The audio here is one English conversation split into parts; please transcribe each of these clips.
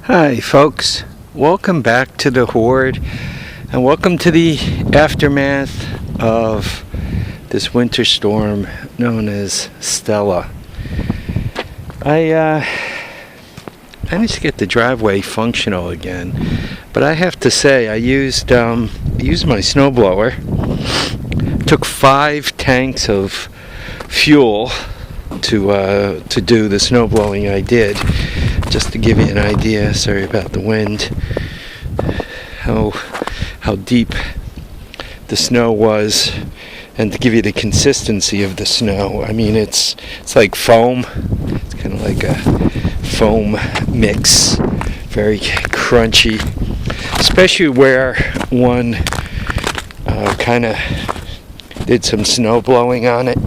Hi folks, welcome back to the Hoard and welcome to the aftermath of this winter storm known as Stella. I managed to get the driveway functional again, but I have to say I used my snowblower, took 5 tanks of fuel to do the snow blowing I did. Just to give you an idea, sorry about the wind, how deep the snow was, and to give you the consistency of the snow. I mean, it's like foam. It's kind of like a foam mix, very crunchy, especially where one kind of did some snow blowing on it,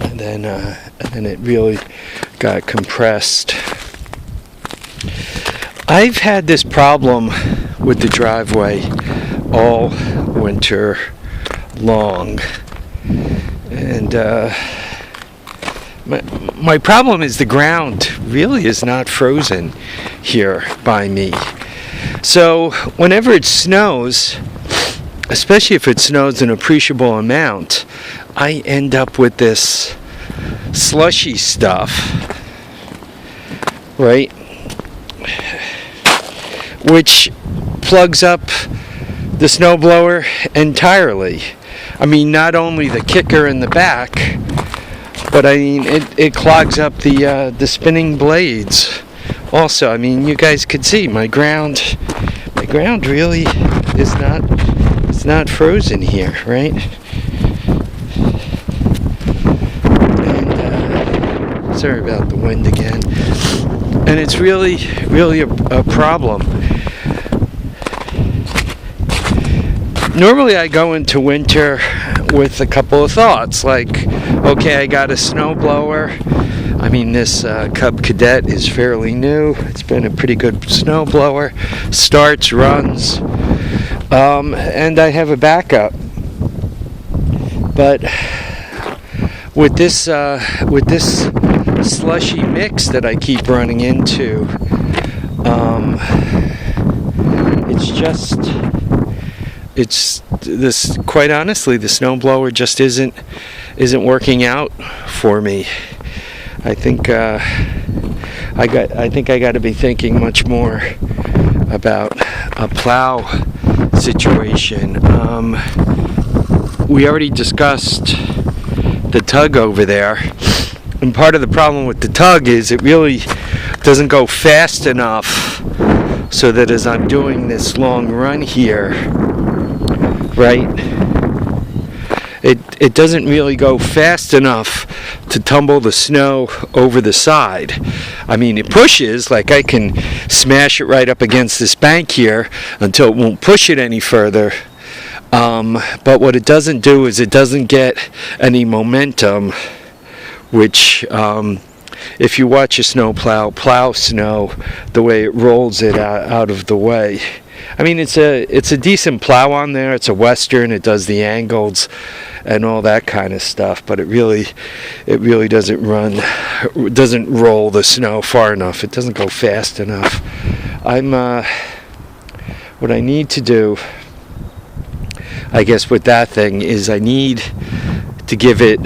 and then it really got compressed. I've had this problem with the driveway all winter long, and my problem is the ground really is not frozen here by me. So whenever it snows, especially if it snows an appreciable amount, I end up with this slushy stuff, right? Which plugs up the snowblower entirely. I mean, not only the kicker in the back, but I mean it clogs up the spinning blades. Also, I mean, you guys could see my ground really is not frozen here, right? And sorry about the wind again. And it's really a problem. Normally I go into winter with a couple of thoughts, like, okay, I got a snowblower. I mean, this Cub Cadet is fairly new. It's been a pretty good snowblower. Starts, runs, and I have a backup. But with this slushy mix that I keep running into, quite honestly, the snowblower just isn't working out for me. I think I got to be thinking much more about a plow situation. We already discussed the tug over there, and part of the problem with the tug is it really doesn't go fast enough, so that as I'm doing this long run here, right, it doesn't really go fast enough to tumble the snow over the side. I mean, it pushes, like I can smash it right up against this bank here until it won't push it any further. But what it doesn't do is it doesn't get any momentum, which if you watch a snow plow snow, the way it rolls it out of the way. I mean, it's a decent plow on there. It's a Western. It does the angles and all that kind of stuff, but it really doesn't roll the snow far enough. It doesn't go fast enough. What I need to do, I guess, with that thing is I need to give it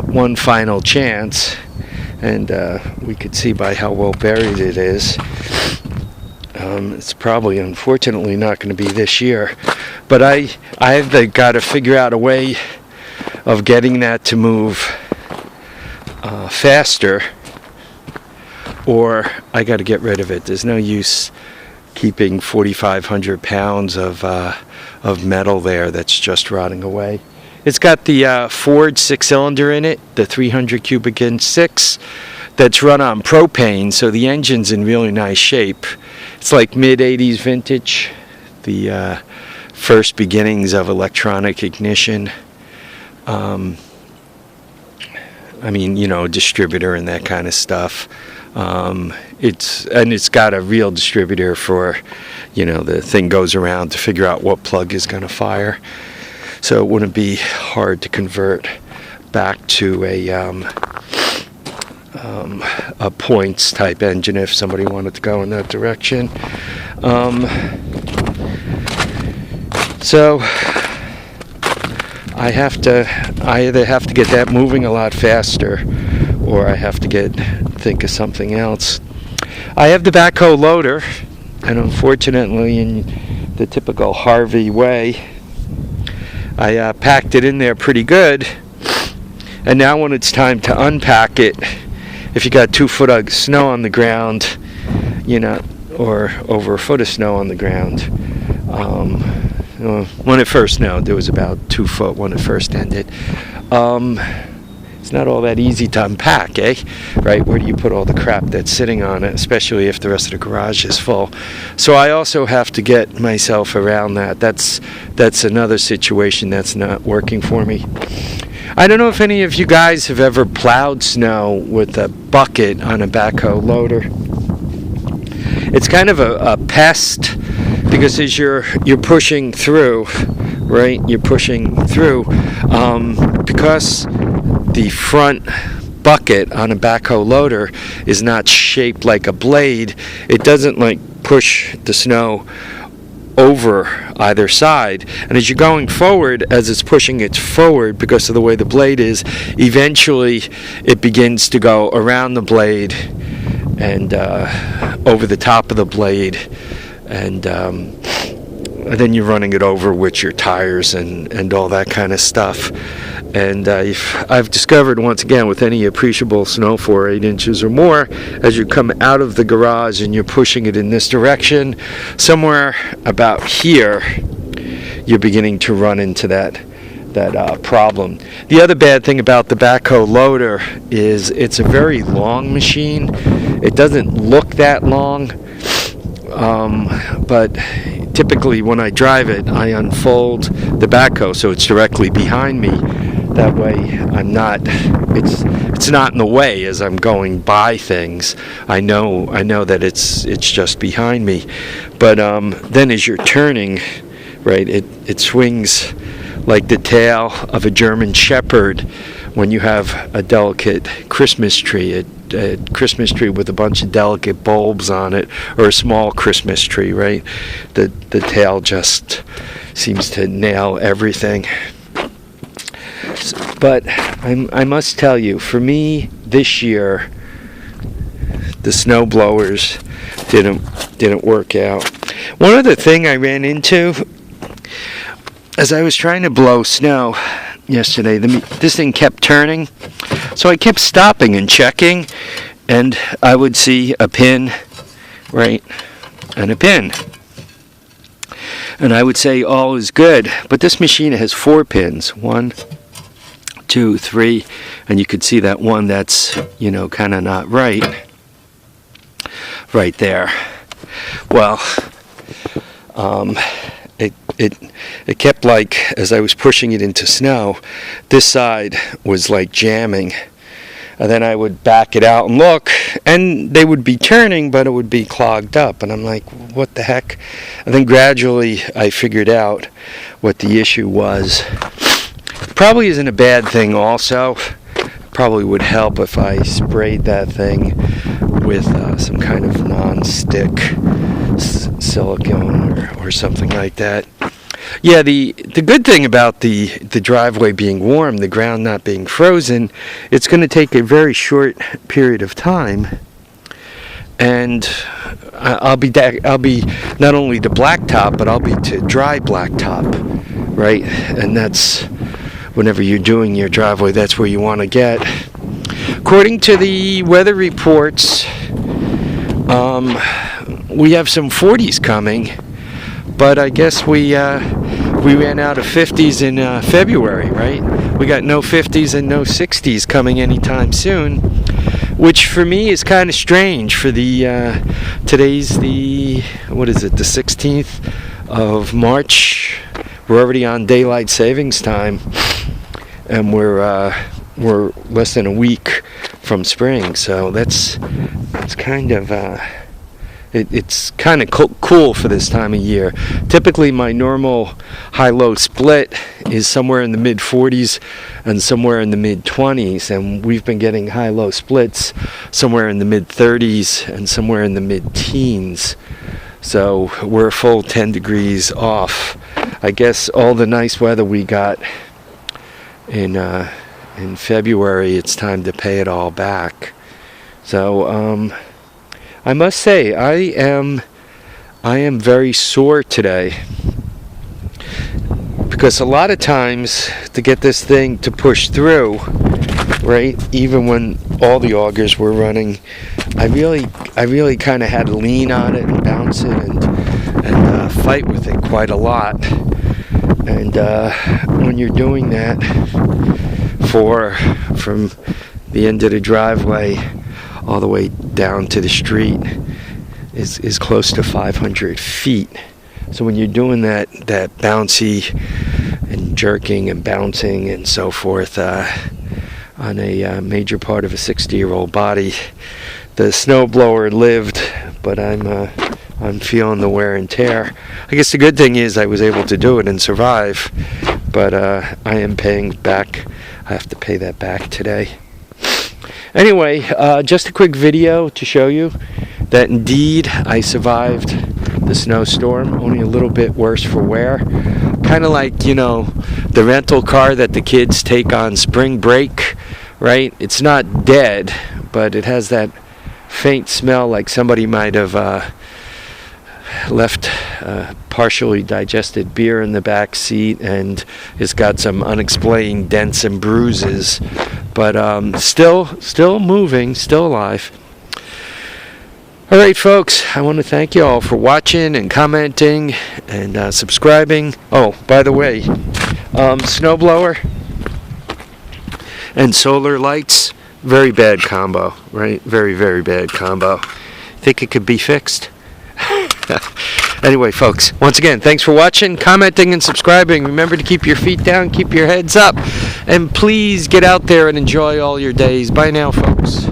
one final chance, and we could see by how well buried it is. It's probably, unfortunately, not going to be this year, but I've got to figure out a way of getting that to move faster, or I got to get rid of it. There's no use keeping 4,500 pounds of metal there that's just rotting away. It's got the Ford 6-cylinder in it, the 300 cubic inch 6, that's run on propane, so the engine's in really nice shape. It's like mid-80s vintage, the first beginnings of electronic ignition. I mean, you know, distributor and that kind of stuff. It's got a real distributor for, you know, the thing goes around to figure out what plug is going to fire. So it wouldn't be hard to convert back to a a points type engine if somebody wanted to go in that direction. So I either have to get that moving a lot faster, or I have to think of something else. I have the backhoe loader, and unfortunately, in the typical Harvey way, I packed it in there pretty good. And now when it's time to unpack it, if you got 2 foot of snow on the ground, or over a foot of snow on the ground, when it first snowed, there was about 2 foot when it first ended. It's not all that easy to unpack, right? Where do you put all the crap that's sitting on it, especially if the rest of the garage is full? So I also have to get myself around that. That's another situation that's not working for me. I don't know if any of you guys have ever plowed snow with a bucket on a backhoe loader. It's kind of a pest, because as you're pushing through, right? You're pushing through, because the front bucket on a backhoe loader is not shaped like a blade. It doesn't push the snow over either side, and as you're going forward, as it's pushing it forward because of the way the blade is, eventually it begins to go around the blade and over the top of the blade, and then you're running it over with your tires and all that kind of stuff. And I've discovered, once again, with any appreciable snowfall, 8 inches or more, as you come out of the garage and you're pushing it in this direction, somewhere about here, you're beginning to run into that problem. The other bad thing about the backhoe loader is it's a very long machine. It doesn't look that long, but typically when I drive it, I unfold the backhoe so it's directly behind me. That way it's not in the way as I'm going by things. I know that it's just behind me. But then as you're turning, right, it swings like the tail of a German Shepherd when you have a delicate Christmas tree, a Christmas tree with a bunch of delicate bulbs on it, or a small Christmas tree, right? The tail just seems to nail everything. But I must tell you, for me this year, the snow blowers didn't work out. One other thing I ran into as I was trying to blow snow yesterday, this thing kept turning, so I kept stopping and checking, and I would see a pin, right, and a pin. And I would say all is good, but this machine has 4 pins. 1, 2, 3, and you could see that one that's, kind of not right there. Well, it kept as I was pushing it into snow, this side was jamming, and then I would back it out and look, and they would be turning, but it would be clogged up, and I'm like, what the heck? And then gradually I figured out what the issue was. Probably isn't a bad thing also. Probably would help if I sprayed that thing with some kind of non-stick silicone or something like that. Yeah, the good thing about the driveway being warm, the ground not being frozen, it's going to take a very short period of time, and I'll be not only to blacktop, but I'll be to dry blacktop, right? And that's, whenever you're doing your driveway, that's where you want to get. According to the weather reports, we have some 40s coming, but I guess we ran out of 50s in February, right? We got no 50s and no 60s coming anytime soon, which for me is kind of strange. For today's the 16th of March. We're already on daylight savings time, and we're less than a week from spring. So that's kind of it's kind of cool for this time of year. Typically my normal high-low split is somewhere in the mid-40s and somewhere in the mid-20s, and we've been getting high-low splits somewhere in the mid-30s and somewhere in the mid-teens. So we're a full 10 degrees off. I guess all the nice weather we got in February, it's time to pay it all back. So I must say, I am very sore today, because a lot of times to get this thing to push through, right, even when all the augers were running, I really kind of had to lean on it and bounce it and fight with it quite a lot. And when you're doing that from the end of the driveway all the way down to the street is close to 500 feet. So when you're doing that bouncy and jerking and bouncing and so forth on a major part of a 60-year-old body, the snowblower lived, but I'm feeling the wear and tear. I guess the good thing is I was able to do it and survive, but I am paying back. I have to pay that back today. Anyway, just a quick video to show you that indeed I survived the snowstorm, only a little bit worse for wear. Kind of like, the rental car that the kids take on spring break, right? It's not dead, but it has that faint smell like somebody might have left partially digested beer in the back seat, and it's got some unexplained dents and bruises, but still moving, still alive. All right, folks, I want to thank you all for watching and commenting and subscribing. Oh, by the way, snowblower and solar lights, very bad combo, right? Very, very bad combo. Think it could be fixed? Anyway, folks, once again, thanks for watching, commenting, and subscribing. Remember to keep your feet down, keep your heads up, and please get out there and enjoy all your days. Bye now, folks.